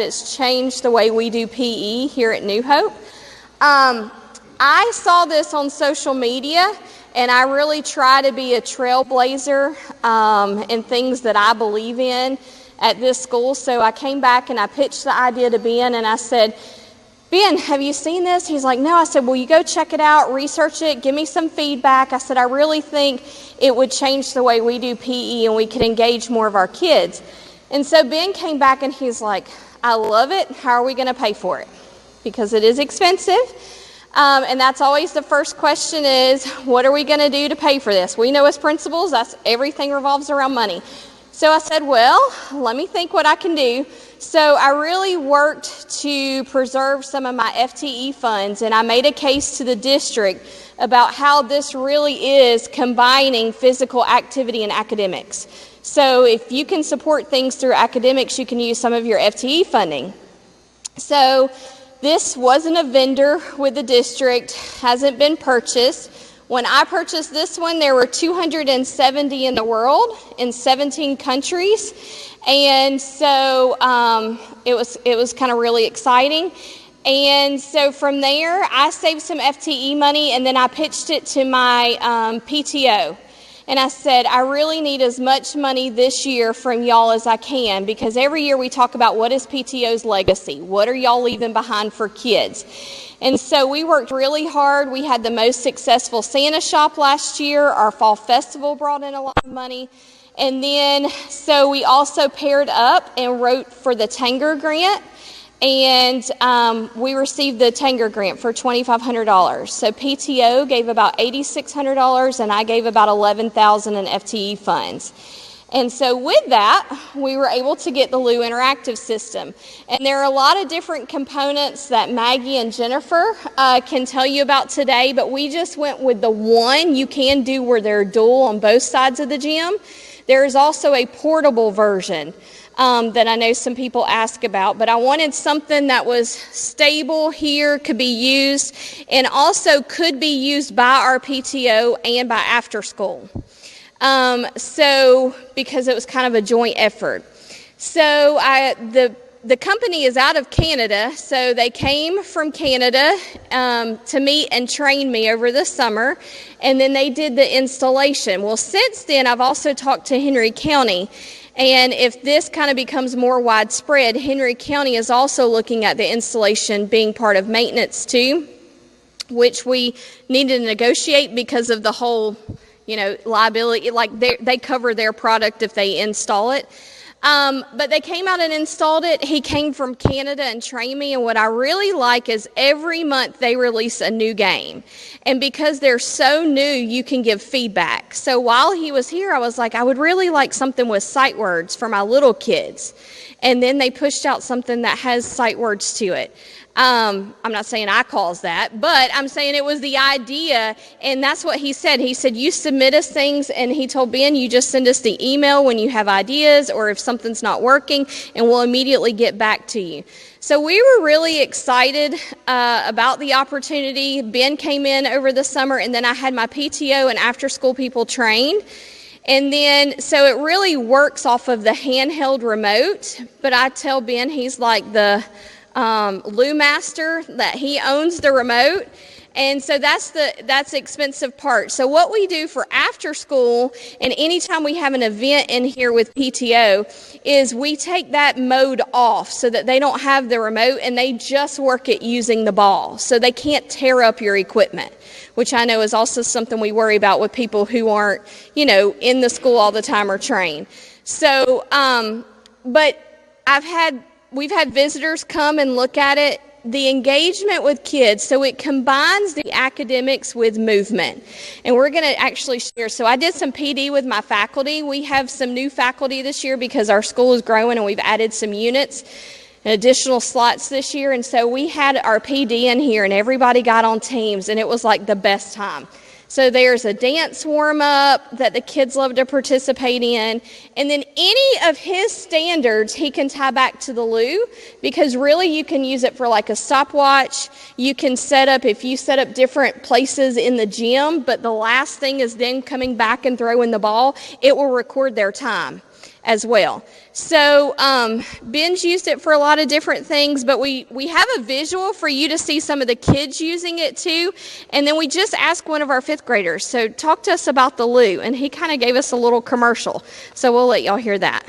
It's changed the way we do PE here at New Hope. I saw this on social media, and I really try to be a trailblazer in things that I believe in at this school. So I came back and I pitched the idea to Ben, and I said, Ben, have you seen this? He's like, no. I said, well, you go check it out, research it, give me some feedback. I said, I really think it would change the way we do PE and we could engage more of our kids. And so Ben came back and he's like, I love it. How are we going to pay for it? Because it is expensive. And that's always the first question is, what are we going to do to pay for this? We know as principals, everything revolves around money. So I said, well, let me think what I can do. So I really worked to preserve some of my FTE funds, and I made a case to the district about how this really is combining physical activity and academics. So if you can support things through academics, you can use some of your FTE funding. So this wasn't a vendor with the district, hasn't been purchased. When I purchased this one, there were 270 in the world in 17 countries. And so it was kind of really exciting. And so from there, I saved some FTE money, and then I pitched it to my PTO. And I said, I really need as much money this year from y'all as I can, because every year we talk about what is PTO's legacy? What are y'all leaving behind for kids? And so we worked really hard. We had the most successful Santa shop last year. Our fall festival brought in a lot of money. And then, so we also paired up and wrote for the Tanger grant. And we received the Tanger grant for $2,500. So PTO gave about $8,600, and I gave about $11,000 in FTE funds. And so with that, we were able to get the Lou Interactive System. And there are a lot of different components that Maggie and Jennifer can tell you about today, but we just went with the one you can do where they're dual on both sides of the gym. There is also a portable version that I know some people ask about, but I wanted something that was stable here, could be used, and also could be used by our PTO and by after school. So because it was kind of a joint effort. So the company is out of Canada, so they came from Canada to meet and train me over the summer, and then they did the installation. Well, since then, I've also talked to Henry County, and if this kind of becomes more widespread, Henry County is also looking at the installation being part of maintenance too, which we need to negotiate because of the whole, liability. Like they cover their product if they install it. But they came out and installed it. He came from Canada and trained me, and what I really like is every month they release a new game. And because they're so new, you can give feedback. So while he was here, I was like, I would really like something with sight words for my little kids. And then they pushed out something that has sight words to it. I'm not saying I caused that, but I'm saying it was the idea, and that's what he said. He said, you submit us things, and he told Ben, you just send us the email when you have ideas or if something's not working, and we'll immediately get back to you. So we were really excited about the opportunity. Ben came in over the summer, and then I had my PTO and after-school people trained. And then, so it really works off of the handheld remote, but I tell Ben, he's like the Lou Master, that he owns the remote. And so that's the expensive part. So what we do for after school, and anytime we have an event in here with PTO, is we take that mode off so that they don't have the remote and they just work it using the ball. So they can't tear up your equipment, which I know is also something we worry about with people who aren't, in the school all the time or trained. So, but we've had visitors come and look at it. The engagement with kids, so it combines the academics with movement. And we're going to actually share. So I did some PD with my faculty. We have some new faculty this year because our school is growing and we've added some units and additional slots this year. And so we had our PD in here and everybody got on teams, and it was like the best time. So there's a dance warm-up that the kids love to participate in. And then any of his standards he can tie back to the Lou, because really you can use it for like a stopwatch. You can if you set up different places in the gym, but the last thing is then coming back and throwing the ball, it will record their time. as well. So Ben's used it for a lot of different things, but we have a visual for you to see some of the kids using it too. And then we just asked one of our 5th graders, so talk to us about the loo. And he kind of gave us a little commercial. So we'll let y'all hear that.